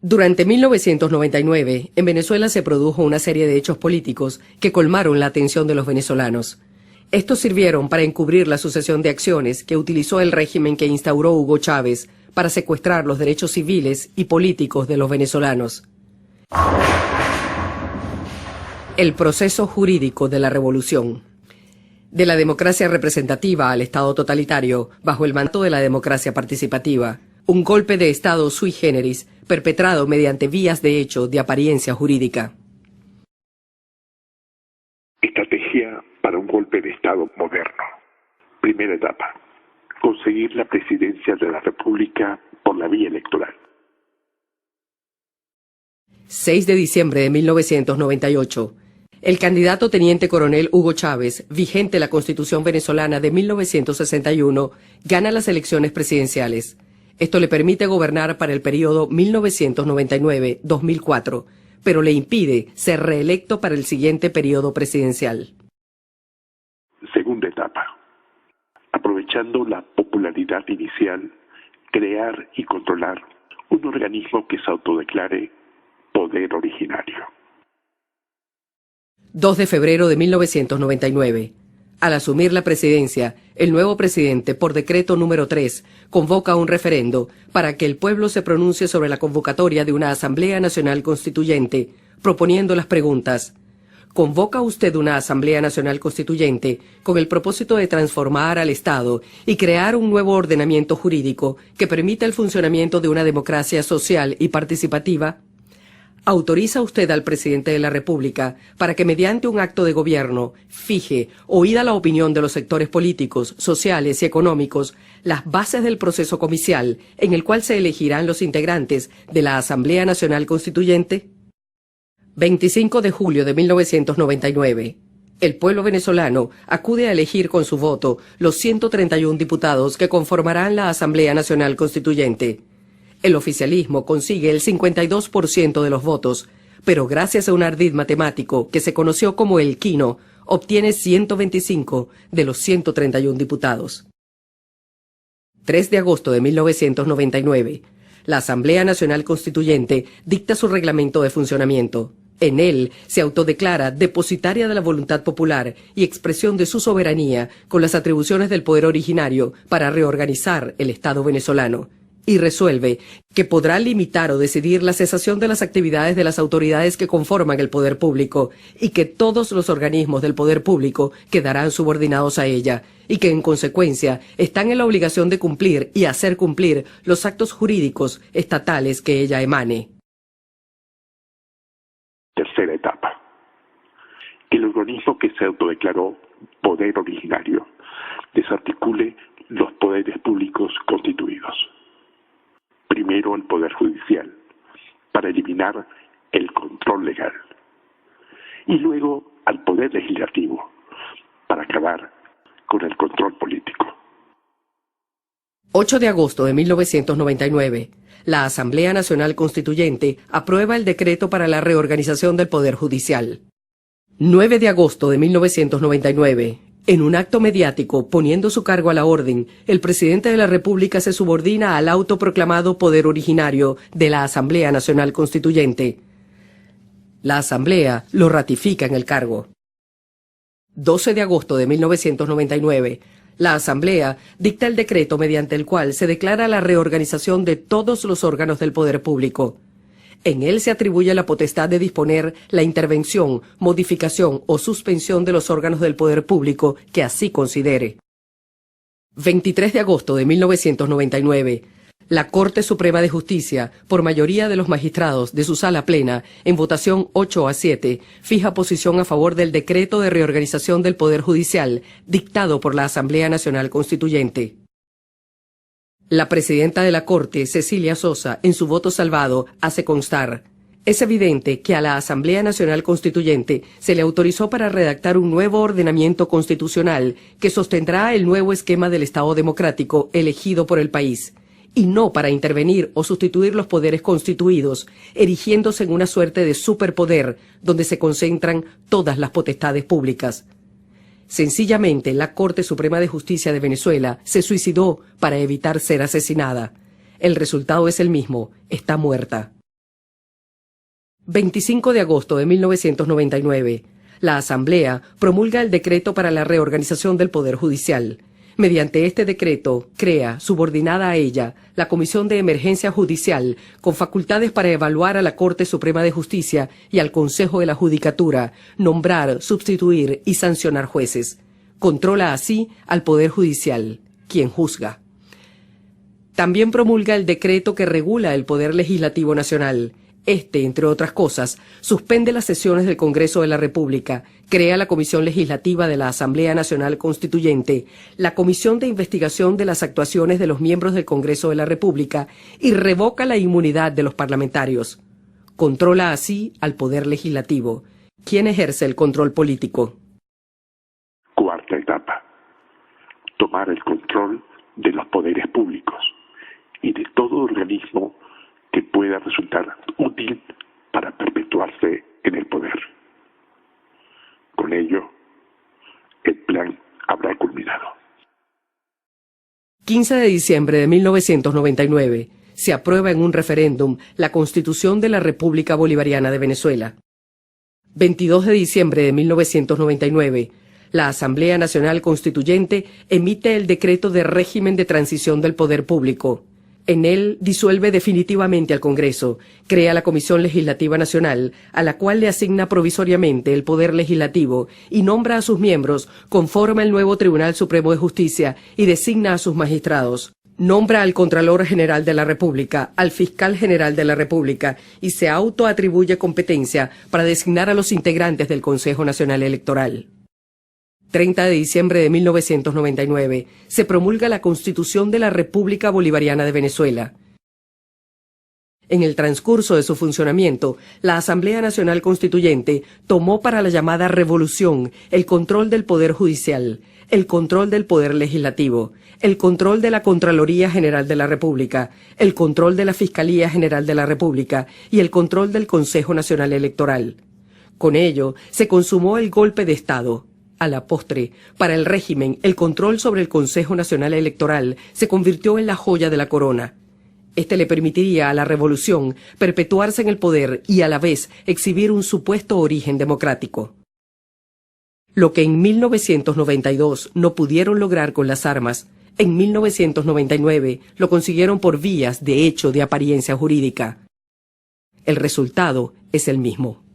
Durante 1999, en Venezuela se produjo una serie de hechos políticos que colmaron la atención de los venezolanos. Estos sirvieron para encubrir la sucesión de acciones que utilizó el régimen que instauró Hugo Chávez para secuestrar los derechos civiles y políticos de los venezolanos. El proceso jurídico de la revolución. De la democracia representativa al Estado totalitario, bajo el manto de la democracia participativa, un golpe de Estado sui generis, perpetrado mediante vías de hecho de apariencia jurídica. Estrategia para un golpe de Estado moderno. Primera etapa. Conseguir la presidencia de la República por la vía electoral. 6 de diciembre de 1998. El candidato teniente coronel Hugo Chávez, vigente la Constitución venezolana de 1961, gana las elecciones presidenciales. Esto le permite gobernar para el periodo 1999-2004, pero le impide ser reelecto para el siguiente periodo presidencial. Segunda etapa. Aprovechando la popularidad inicial, crear y controlar un organismo que se autodeclare poder originario. 2 de febrero de 1999. Al asumir la presidencia, el nuevo presidente, por decreto número 3, convoca un referendo para que el pueblo se pronuncie sobre la convocatoria de una Asamblea Nacional Constituyente, proponiendo las preguntas: ¿convoca usted una Asamblea Nacional Constituyente con el propósito de transformar al Estado y crear un nuevo ordenamiento jurídico que permita el funcionamiento de una democracia social y participativa? ¿Autoriza usted al presidente de la República para que mediante un acto de gobierno fije, oída la opinión de los sectores políticos, sociales y económicos, las bases del proceso comicial en el cual se elegirán los integrantes de la Asamblea Nacional Constituyente? 25 de julio de 1999. El pueblo venezolano acude a elegir con su voto los 131 diputados que conformarán la Asamblea Nacional Constituyente. El oficialismo consigue el 52% de los votos, pero gracias a un ardid matemático que se conoció como el quino, obtiene 125 de los 131 diputados. 3 de agosto de 1999. La Asamblea Nacional Constituyente dicta su reglamento de funcionamiento. En él se autodeclara depositaria de la voluntad popular y expresión de su soberanía con las atribuciones del poder originario para reorganizar el Estado venezolano. Y resuelve que podrá limitar o decidir la cesación de las actividades de las autoridades que conforman el poder público y que todos los organismos del poder público quedarán subordinados a ella y que en consecuencia están en la obligación de cumplir y hacer cumplir los actos jurídicos estatales que ella emane. Tercera etapa. Que el organismo que se autodeclaró poder originario desarticule los poderes públicos constituidos. Primero el Poder Judicial, para eliminar el control legal. Y luego al Poder Legislativo, para acabar con el control político. 8 de agosto de 1999. La Asamblea Nacional Constituyente aprueba el decreto para la reorganización del Poder Judicial. 9 de agosto de 1999. En un acto mediático, poniendo su cargo a la orden, el presidente de la República se subordina al autoproclamado poder originario de la Asamblea Nacional Constituyente. La Asamblea lo ratifica en el cargo. 12 de agosto de 1999. La Asamblea dicta el decreto mediante el cual se declara la reorganización de todos los órganos del poder público. En él se atribuye la potestad de disponer la intervención, modificación o suspensión de los órganos del poder público que así considere. 23 de agosto de 1999. La Corte Suprema de Justicia, por mayoría de los magistrados de su sala plena, en votación 8-7, fija posición a favor del decreto de reorganización del Poder Judicial, dictado por la Asamblea Nacional Constituyente. La presidenta de la Corte, Cecilia Sosa, en su voto salvado, hace constar: es evidente que a la Asamblea Nacional Constituyente se le autorizó para redactar un nuevo ordenamiento constitucional que sostendrá el nuevo esquema del Estado democrático elegido por el país, y no para intervenir o sustituir los poderes constituidos, erigiéndose en una suerte de superpoder donde se concentran todas las potestades públicas. Sencillamente, la Corte Suprema de Justicia de Venezuela se suicidó para evitar ser asesinada. El resultado es el mismo: está muerta. 25 de agosto de 1999. La Asamblea promulga el decreto para la reorganización del Poder Judicial. Mediante este decreto, crea, subordinada a ella, la Comisión de Emergencia Judicial, con facultades para evaluar a la Corte Suprema de Justicia y al Consejo de la Judicatura, nombrar, sustituir y sancionar jueces. Controla así al Poder Judicial, quien juzga. También promulga el decreto que regula el Poder Legislativo Nacional. Este, entre otras cosas, suspende las sesiones del Congreso de la República, crea la Comisión Legislativa de la Asamblea Nacional Constituyente, la Comisión de Investigación de las actuaciones de los miembros del Congreso de la República y revoca la inmunidad de los parlamentarios. Controla así al Poder Legislativo, quien ejerce el control político. Cuarta etapa. Tomar el control de los poderes públicos y de todo organismo que pueda resultar útil para perpetuarse en el poder. Con ello, el plan habrá culminado. 15 de diciembre de 1999. Se aprueba en un referéndum la Constitución de la República Bolivariana de Venezuela. 22 de diciembre de 1999. La Asamblea Nacional Constituyente emite el decreto de régimen de transición del poder público. En él disuelve definitivamente al Congreso, crea la Comisión Legislativa Nacional, a la cual le asigna provisoriamente el Poder Legislativo y nombra a sus miembros, conforma el nuevo Tribunal Supremo de Justicia y designa a sus magistrados. Nombra al Contralor General de la República, al Fiscal General de la República y se autoatribuye competencia para designar a los integrantes del Consejo Nacional Electoral. 30 de diciembre de 1999, se promulga la Constitución de la República Bolivariana de Venezuela. En el transcurso de su funcionamiento, la Asamblea Nacional Constituyente tomó para la llamada revolución el control del Poder Judicial, el control del Poder Legislativo, el control de la Contraloría General de la República, el control de la Fiscalía General de la República y el control del Consejo Nacional Electoral. Con ello, se consumó el golpe de Estado. A la postre, para el régimen, el control sobre el Consejo Nacional Electoral se convirtió en la joya de la corona. Este le permitiría a la revolución perpetuarse en el poder y a la vez exhibir un supuesto origen democrático. Lo que en 1992 no pudieron lograr con las armas, en 1999 lo consiguieron por vías de hecho de apariencia jurídica. El resultado es el mismo.